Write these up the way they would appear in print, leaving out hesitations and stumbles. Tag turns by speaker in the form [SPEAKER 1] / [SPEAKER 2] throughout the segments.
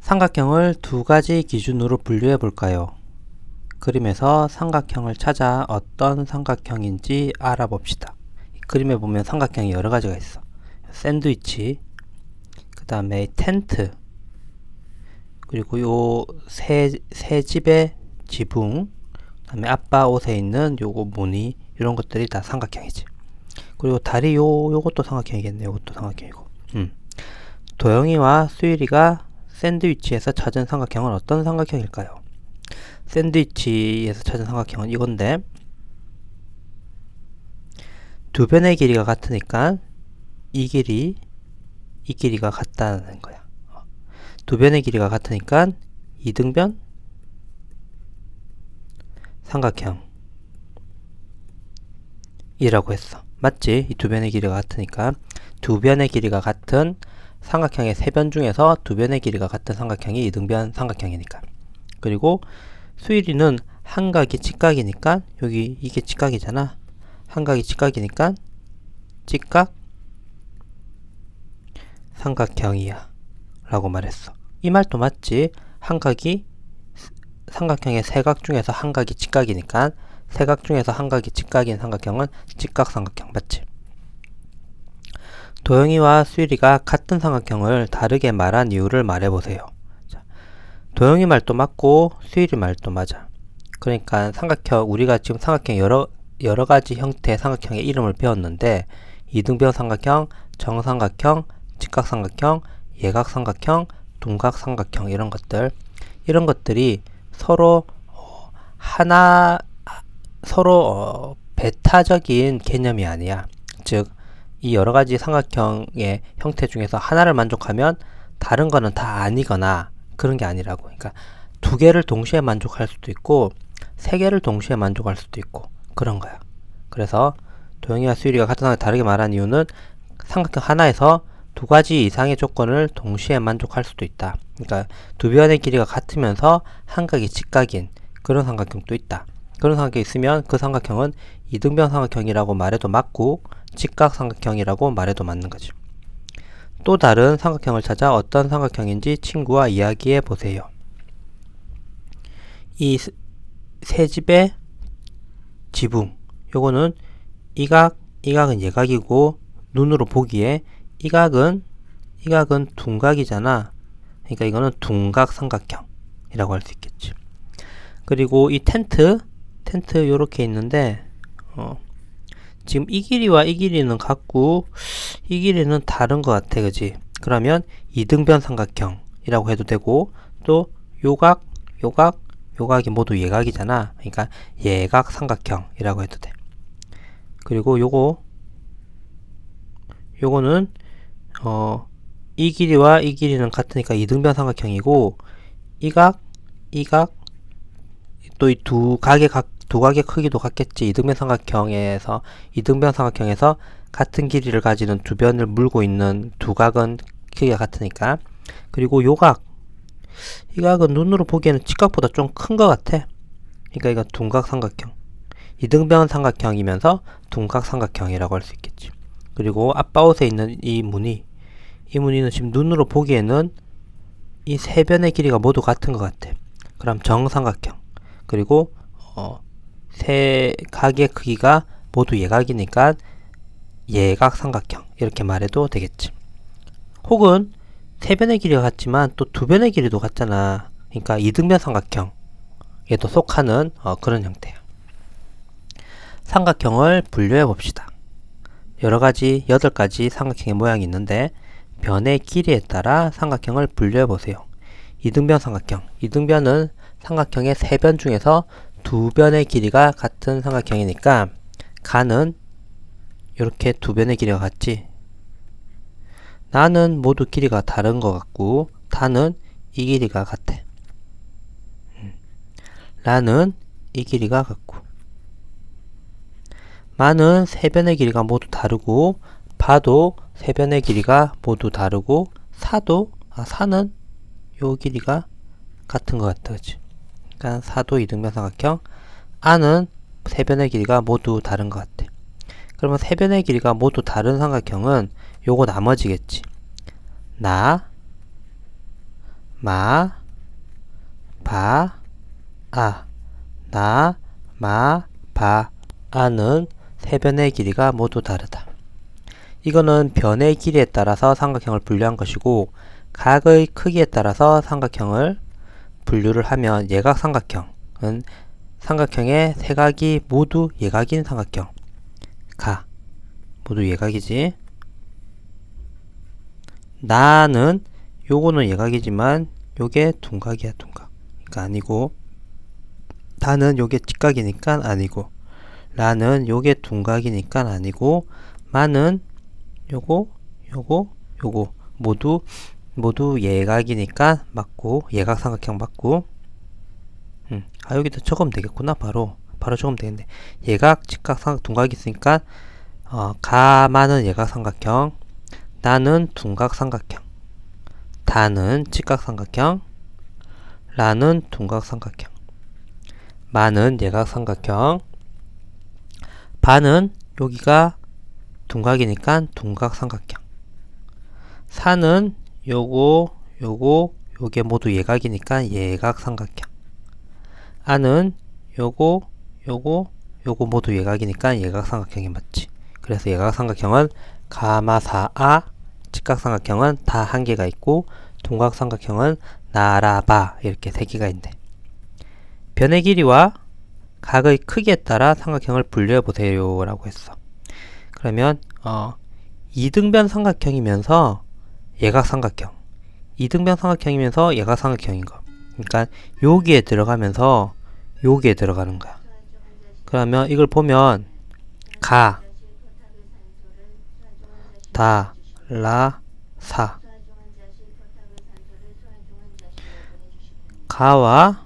[SPEAKER 1] 삼각형을 두 가지 기준으로 분류해 볼까요? 그림에서 삼각형을 찾아 어떤 삼각형인지 알아봅시다. 이 그림에 보면 삼각형이 여러 가지가 있어. 샌드위치, 그 다음에 텐트, 그리고 요 새 집의 지붕, 그 다음에 아빠 옷에 있는 요거 무늬, 이런 것들이 다 삼각형이지. 그리고 다리 요것도 삼각형이겠네. 요것도 삼각형이고. 도영이와 수일이가 샌드위치에서 찾은 삼각형은 어떤 삼각형일까요? 샌드위치에서 찾은 삼각형은 이건데, 두 변의 길이가 같으니까 이 길이가 같다는 거야. 두 변의 길이가 같으니까 이등변 삼각형이라고 했어. 맞지? 이 두 변의 길이가 같으니까 두 변의 길이가 같은 삼각형의 세 변 중에서 두 변의 길이가 같은 삼각형이 이등변 삼각형이니까. 그리고 수일이는 한각이 직각이니까 여기 이게 직각이잖아. 한각이 직각이니까 직각 삼각형이야 라고 말했어. 이 말도 맞지? 한각이 삼각형의 세 각 중에서 한각이 직각이니까 세 각 중에서 한각이 직각인 삼각형은 직각삼각형 맞지? 도영이와 수일이가 같은 삼각형을 다르게 말한 이유를 말해보세요. 도영이 말도 맞고 수일이 말도 맞아. 그러니까 삼각형, 우리가 지금 삼각형 여러 가지 형태의 삼각형의 이름을 배웠는데 이등변 삼각형, 정삼각형, 직각삼각형, 예각삼각형, 둔각삼각형 이런 것들이 서로 배타적인 개념이 아니야. 즉 이 여러 가지 삼각형의 형태 중에서 하나를 만족하면 다른 거는 다 아니거나 그런 게 아니라고. 그러니까 두 개를 동시에 만족할 수도 있고 세 개를 동시에 만족할 수도 있고 그런 거야. 그래서 도영이와 수일이가 같은 삼각형을 다르게 말한 이유는 삼각형 하나에서 두 가지 이상의 조건을 동시에 만족할 수도 있다. 그러니까 두 변의 길이가 같으면서 한각이 직각인 그런 삼각형도 있다. 그런 삼각형이 있으면 그 삼각형은 이등변 삼각형이라고 말해도 맞고 직각삼각형이라고 말해도 맞는 거지. 또 다른 삼각형을 찾아 어떤 삼각형인지 친구와 이야기해 보세요. 이 새 집의 지붕, 요거는 이각은 예각이고 눈으로 보기에 이각은 둔각이잖아. 그러니까 이거는 둔각 삼각형이라고 할 수 있겠지. 그리고 이 텐트 요렇게 있는데 지금 이 길이와 이 길이는 같고 이 길이는 다른 것 같아. 그지? 그러면 이등변 삼각형이라고 해도 되고 또 요각이 모두 예각이잖아. 그러니까 예각 삼각형이라고 해도 돼. 그리고 요거는 이 길이와 이 길이는 같으니까 이등변 삼각형이고 이각 또 이 두 각의 크기도 같겠지. 이등변 삼각형에서 같은 길이를 가지는 두 변을 물고 있는 두 각은 크기가 같으니까. 그리고 이 각은 눈으로 보기에는 직각보다 좀 큰 것 같아. 그러니까 이건 둔각 삼각형. 이등변 삼각형이면서 둔각 삼각형이라고 할 수 있겠지. 그리고 아빠 옷에 있는 이 무늬는 지금 눈으로 보기에는 이 세 변의 길이가 모두 같은 것 같아. 그럼 정삼각형. 그리고 세 각의 크기가 모두 예각이니까 예각 삼각형 이렇게 말해도 되겠지. 혹은 세 변의 길이가 같지만 또 두 변의 길이도 같잖아. 그러니까 이등변 삼각형에도 속하는 그런 형태야. 삼각형을 분류해 봅시다. 여러 가지 8가지 삼각형의 모양이 있는데 변의 길이에 따라 삼각형을 분류해 보세요. 이등변 삼각형. 이등변은 삼각형의 세 변 중에서 두 변의 길이가 같은 삼각형이니까 가는 이렇게 두 변의 길이가 같지. 나는 모두 길이가 다른 것 같고 다는 이 길이가 같아. 라는 이 길이가 같고 마는 세 변의 길이가 모두 다르고 바도 세 변의 길이가 모두 다르고 사는 요 길이가 같은 것 같아. 그치? 그러니까 사도 이등변 삼각형. 아는 세 변의 길이가 모두 다른 것 같아. 그러면 세 변의 길이가 모두 다른 삼각형은 요거 나머지겠지. 마, 바, 아. 나, 마, 바, 아는 세 변의 길이가 모두 다르다. 이거는 변의 길이에 따라서 삼각형을 분류한 것이고, 각의 크기에 따라서 삼각형을 분류를 하면 예각삼각형은 삼각형의 세 각이 모두 예각인 삼각형. 모두 예각이지. 나는 요거는 예각이지만 요게 둔각이야, 둔각. 그러니까 아니고, 다는 요게 직각이니까 아니고, 라는 요게 둔각이니까 아니고, 마는 요거 모두 예각이니까 맞고, 예각삼각형 맞고. 여기다 적으면 되겠구나. 바로 적으면 되겠네. 예각, 직각, 삼각, 둔각이 있으니까 가마는 예각삼각형, 나는 둔각삼각형, 다는 직각삼각형, 라는 둔각삼각형, 마는 예각삼각형, 바는 여기가 둔각이니까 둔각삼각형, 사는 요게 모두 예각이니까 예각삼각형, 아는 요거 모두 예각이니까 예각삼각형이 맞지. 그래서 예각삼각형은 가마사아, 직각삼각형은 다 한 개가 있고, 둔각삼각형은 나라바 이렇게 세 개가 있네. 변의 길이와 각의 크기에 따라 삼각형을 분류해 보세요 라고 했어. 그러면 이등변 삼각형이면서 예각삼각형, 이등변 삼각형이면서 예각삼각형인 거. 그러니까 여기에 들어가면서 여기에 들어가는 거야. 그러면 이걸 보면 가, 다, 라, 사. 가와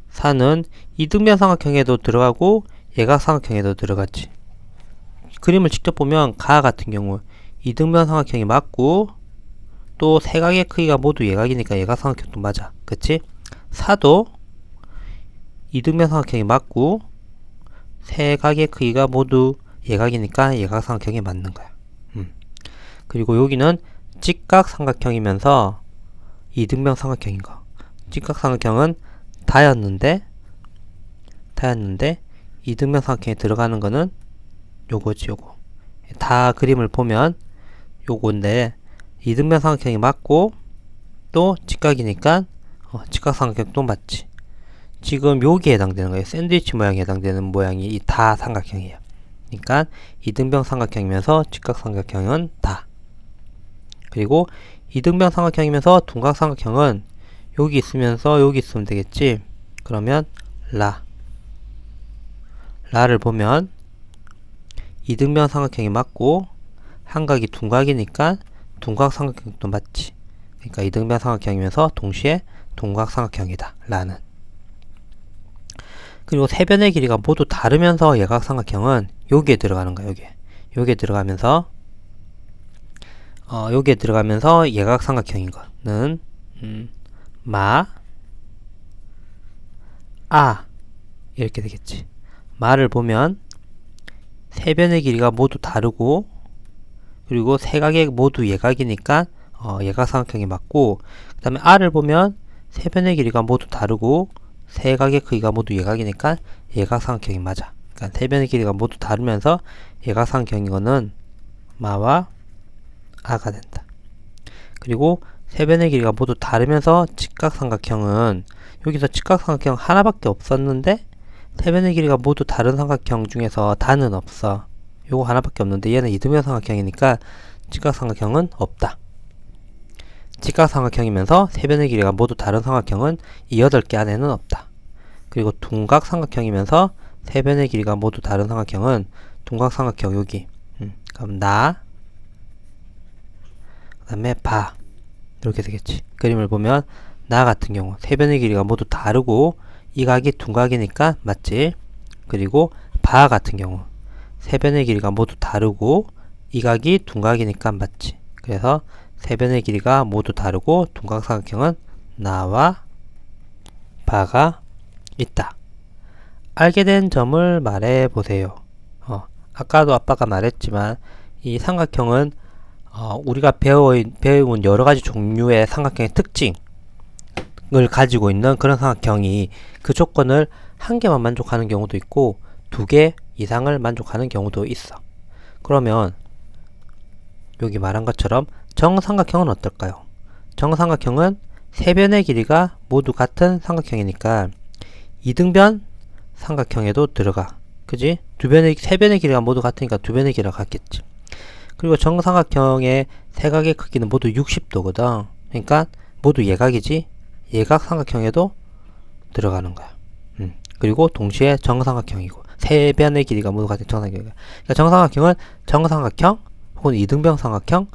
[SPEAKER 1] 사는 이등변 삼각형에도 들어가고 예각삼각형에도 들어갔지. 그림을 직접 보면 가 같은 경우 이등변 삼각형이 맞고, 또 세 각의 크기가 모두 예각이니까 예각삼각형도 맞아. 그치? 사도 이등변 삼각형이 맞고, 세 각의 크기가 모두 예각이니까 예각삼각형이 맞는 거야. 그리고 여기는 직각삼각형이면서 이등변 삼각형인 거. 직각삼각형은 다였는데 이등변 삼각형에 들어가는 거는 요거지. 요거 다 그림을 보면 요건데, 이등변 삼각형이 맞고 또 직각이니까 직각삼각형도 맞지. 지금 여기에 해당되는 거예요. 샌드위치 모양에 해당되는 모양이 이 다 삼각형이에요. 그러니까 이등변 삼각형이면서 직각삼각형은 다. 그리고 이등변 삼각형이면서 둔각삼각형은 여기 있으면서 여기 있으면 되겠지. 그러면 라를 보면 이등변 삼각형이 맞고 한각이 둔각이니까 둔각삼각형도 맞지. 그러니까 이등변 삼각형이면서 동시에 둔각삼각형이다. 라는. 그리고 세 변의 길이가 모두 다르면서 예각삼각형은 여기에 들어가는 거야. 여기에 들어가면서 예각삼각형인 거는 마, 아 이렇게 되겠지. 마를 보면 세 변의 길이가 모두 다르고, 그리고 세 각이 모두 예각이니까 예각삼각형이 맞고, 그 다음에 아를 보면 세 변의 길이가 모두 다르고 세 각의 크기가 모두 예각이니까 예각삼각형이 맞아. 그러니까 세 변의 길이가 모두 다르면서 예각삼각형인 거는 마와 아가 된다. 그리고 세 변의 길이가 모두 다르면서 직각삼각형은 여기서 직각삼각형 하나밖에 없었는데, 세 변의 길이가 모두 다른 삼각형 중에서 다는 없어. 요거 하나밖에 없는데 얘는 이등변 삼각형이니까 직각삼각형은 없다. 직각삼각형이면서 세 변의 길이가 모두 다른 삼각형은 이 8개 안에는 없다. 그리고 둔각삼각형이면서 세 변의 길이가 모두 다른 삼각형은 둔각삼각형 여기. 그럼 나, 그 다음에 바 이렇게 되겠지. 그림을 보면 나 같은 경우 세 변의 길이가 모두 다르고 이 각이 둔각이니까 맞지. 그리고 바 같은 경우 세 변의 길이가 모두 다르고 이 각이 둔각이니까 맞지. 그래서 세 변의 길이가 모두 다르고 둔각삼각형은 나와 바가 있다. 알게 된 점을 말해 보세요. 아까도 아빠가 말했지만 이 삼각형은 우리가 배운 여러 가지 종류의 삼각형의 특징을 가지고 있는 그런 삼각형이 그 조건을 한 개만 만족하는 경우도 있고 두 개 이상을 만족하는 경우도 있어. 그러면 여기 말한 것처럼 정삼각형은 어떨까요? 정삼각형은 세 변의 길이가 모두 같은 삼각형이니까 이등변 삼각형에도 들어가. 그지? 세 변의 길이가 모두 같으니까 두 변의 길이가 같겠지. 그리고 정삼각형의 세각의 크기는 모두 60도거든. 그러니까 모두 예각이지. 예각 삼각형에도 들어가는 거야. 그리고 동시에 정삼각형이고 세 변의 길이가 모두 같은 정삼각형이야. 그러니까 정삼각형은 정삼각형 혹은 이등변 삼각형,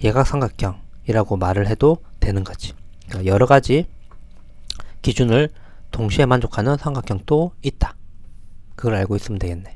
[SPEAKER 1] 예각 삼각형이라고 말을 해도 되는 거지. 그러니까 여러 가지 기준을 동시에 만족하는 삼각형도 있다. 그걸 알고 있으면 되겠네.